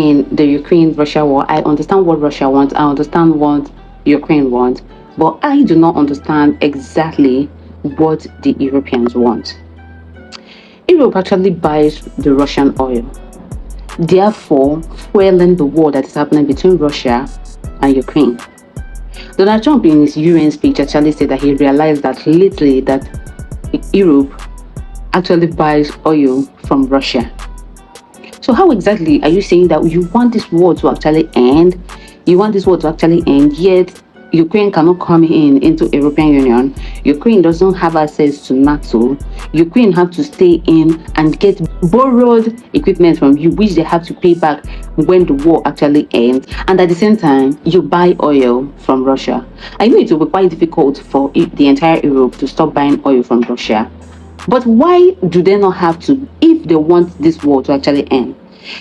in the Ukraine-Russia war. I understand what Russia wants. I understand what Ukraine wants. But I do not understand exactly what the Europeans want. Europe actually buys the Russian oil, therefore fueling the war that is happening between Russia and Ukraine. Donald Trump in his UN speech actually said that he realized that lately that Europe actually buys oil from Russia. So how exactly are you saying that you want this war to actually end? You want this war to actually end, yet Ukraine cannot come into European Union. Ukraine doesn't have access to NATO. Ukraine have to stay in and get borrowed equipment from you, which they have to pay back when the war actually ends. And at the same time, you buy oil from Russia. I know it will be quite difficult for the entire Europe to stop buying oil from Russia. But why do they not have to, if they want this war to actually end?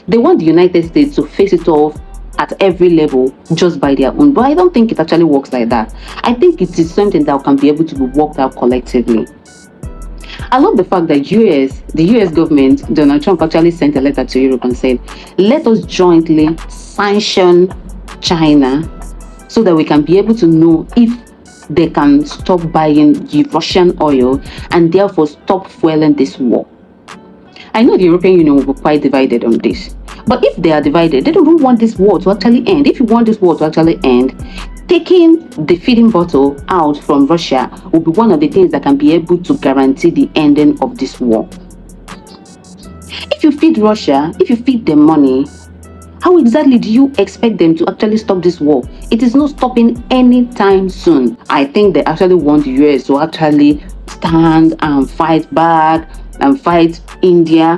They want the United States to face it off at every level just by their own. But I don't think it actually works like that. I think it is something that can be able to be worked out collectively. I love the fact that the US government, Donald Trump actually sent a letter to Europe and said, let us jointly sanction China so that we can be able to know if they can stop buying the Russian oil and therefore stop fueling this war. I know the European Union will be quite divided on this. But if they are divided, they don't want this war to actually end. If you want this war to actually end, taking the feeding bottle out from Russia will be one of the things that can be able to guarantee the ending of this war. If you feed Russia, if you feed them money, how exactly do you expect them to actually stop this war? It is not stopping anytime soon. I think they actually want the US to actually stand and fight back and fight India,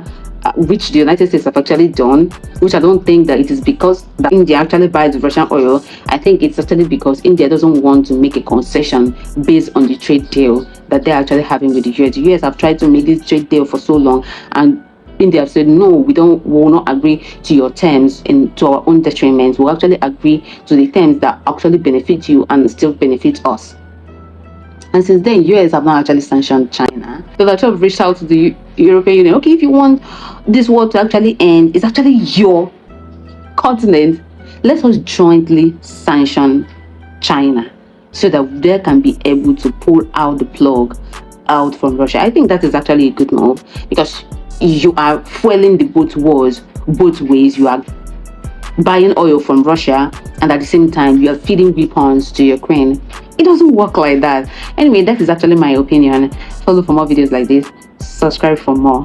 which the United States have actually done, which I don't think that it is because that India actually buys Russian oil. I think it's actually because India doesn't want to make a concession based on the trade deal that they're actually having with the US. The US have tried to make this trade deal for so long, and India have said, no, we will not agree to your terms to our own detriment. We'll actually agree to the terms that actually benefit you and still benefit us. And since then, US have not actually sanctioned China. So that Trump reached out to the European Union. Okay, if you want this war to actually end, it's actually your continent. Let us jointly sanction China so that they can be able to pull out the plug out from Russia. I think that is actually a good move, because you are fueling the both wars both ways. You are buying oil from Russia, and at the same time you are feeding weapons to Ukraine. It doesn't work like that. Anyway, that is actually my opinion. Follow for more videos like this. Subscribe for more.